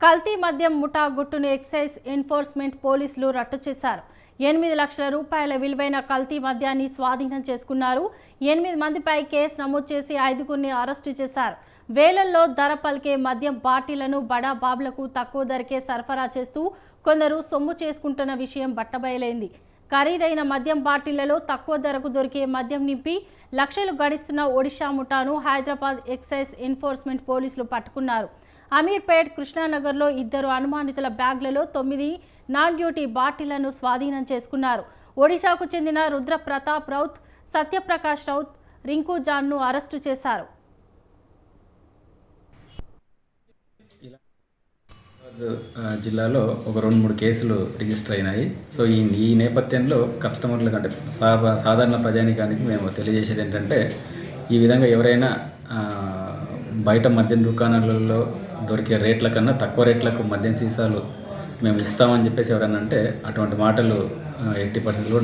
కల్తీ మద్యం ముఠా గుట్టును ఎక్సైజ్ ఎన్ఫోర్స్మెంట్ పోలీసులు రట్టు చేశారు. 8 లక్షల రూపాయల విలువైన కల్తీ మద్యాన్ని స్వాధీనం చేసుకున్నారు. 8 మందిపై కేసు నమోదు చేసి 5గురిని అరెస్టు చేశారు. వేలల్లో ధర పలికే మద్యం బాటిళ్లను బడా బాబులకు తక్కువ ధరకే సరఫరా చేస్తూ కొందరు సొమ్ము చేసుకుంటున్న విషయం బట్టబయలైంది. ఖరీదైన మద్యం బాటిళ్లలో తక్కువ ధరకు దొరికే మద్యం నింపి లక్షలు గడిస్తున్న ఒడిషా ముఠాను హైదరాబాద్ ఎక్సైజ్ ఎన్ఫోర్స్మెంట్ పోలీసులు పట్టుకున్నారు. అమీర్పేట్, కృష్ణానగర్లో 2 అనుమానితుల బ్యాగ్లలో 9 నాన్ డ్యూటీ బాటిళ్లను స్వాధీనం చేసుకున్నారు. ఒడిశాకు చెందిన రుద్ర ప్రతాప్ రౌత్, సత్యప్రకాష్ రౌత్, రింకు జాన్ను అరెస్టు చేశారు. జిల్లాలో ఒక 2-3 కేసులు రిజిస్టర్ అయినాయి. సో ఈ నేపథ్యంలో కస్టమర్లకు అంటే సాధారణ ప్రజానికానికి మేము తెలియజేసేది ఏంటంటే, ఈ విధంగా ఎవరైనా బయట మద్యం దుకాణాలలో దొరికే రేట్ల కన్నా తక్కువ రేట్లకు మద్యం సీసాలు మేము ఇస్తామని చెప్పేసి ఎవరైనా అంటే అటువంటి మాటలు ఎట్టి పరిస్థితుల్లో